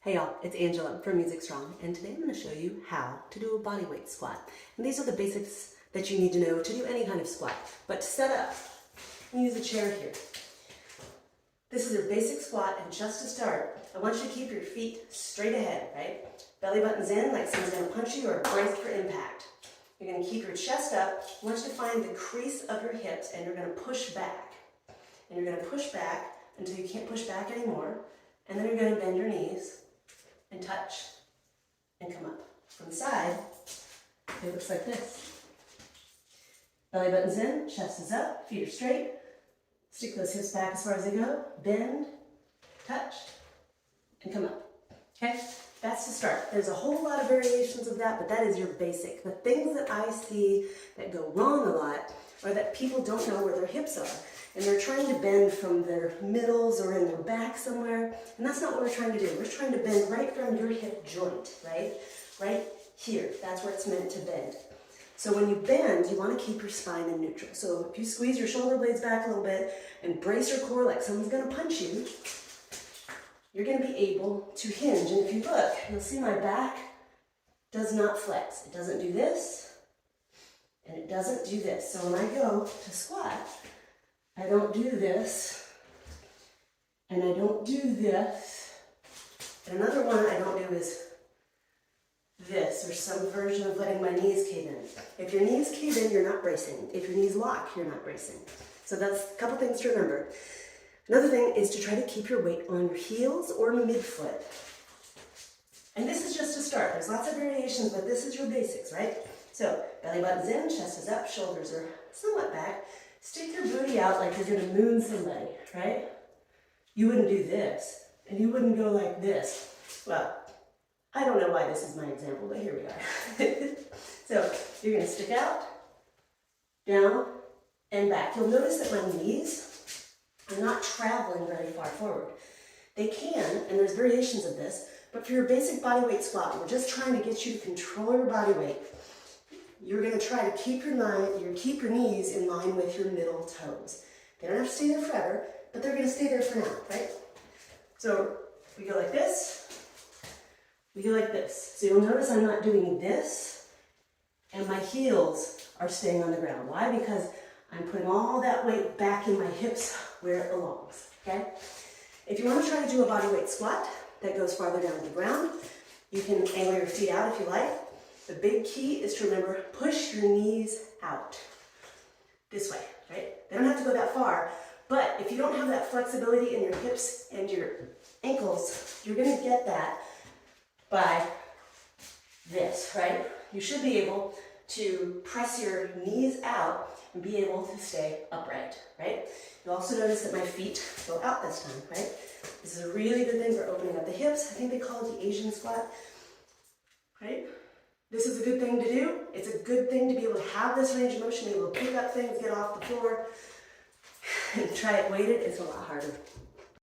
Hey y'all, it's Angela from Music Strong, and today I'm going to show you how to do a body weight squat. And these are the basics that you need to know to do any kind of squat. But to set up, use a chair here. This is your basic squat, and just to start, I want you to keep your feet straight ahead, right? Belly button's in, like someone's going to punch you or brace for impact. You're going to keep your chest up. I want you to find the crease of your hips, and you're going to push back. And you're going to push back until you can't push back anymore. And then you're going to bend your knees and touch and come up. From the side, it looks like this. Belly button's in, chest is up, feet are straight. Stick those hips back as far as they go. Bend, touch, and come up. Okay? That's the start. There's a whole lot of variations of that, but that is your basic. The things that I see that go wrong a lot are that people don't know where their hips are. And they're trying to bend from their middles or in their back somewhere. And that's not what we're trying to do. We're trying to bend right from your hip joint, right? Right here. That's where it's meant to bend. So when you bend, you want to keep your spine in neutral. So if you squeeze your shoulder blades back a little bit and brace your core like someone's going to punch you, you're going to be able to hinge. And if you look, you'll see my back does not flex. It doesn't do this, and it doesn't do this. So when I go to squat, I don't do this, and I don't do this. And another one I don't do is this, or some version of letting my knees cave in. If your knees cave in, you're not bracing. If your knees lock, you're not bracing. So that's a couple things to remember. Another thing is to try to keep your weight on your heels or midfoot. And this is just a start. There's lots of variations, but this is your basics, right? So belly button's in, chest is up, shoulders are somewhat back. Stick your booty out like you're going to moon somebody, right? You wouldn't do this, and you wouldn't go like this. Well, I don't know why this is my example, but here we are. So you're going to stick out, down, and back. You'll notice that my knees are not traveling very far forward. They can, and there's variations of this, but for your basic body weight squat, we're just trying to get you to control your body weight. You're going to try to keep your knees in line with your middle toes. They don't have to stay there forever, but they're going to stay there for now, right? So we go like this, we go like this. So you'll notice I'm not doing this, and my heels are staying on the ground. Why? Because I'm putting all that weight back in my hips where it belongs, okay? If you want to try to do a body weight squat that goes farther down to the ground, you can angle your feet out if you like. The big key is to remember, push your knees out this way, right? They don't have to go that far, but if you don't have that flexibility in your hips and your ankles, you're going to get that by this, right? You should be able to press your knees out and be able to stay upright, right? You'll also notice that my feet go out this time, right? This is a really good thing for opening up the hips. I think they call it the Asian squat, right? This is a good thing to do. It's a good thing to be able to have this range of motion, be able to pick up things, get off the floor, and try it weighted. It's a lot harder.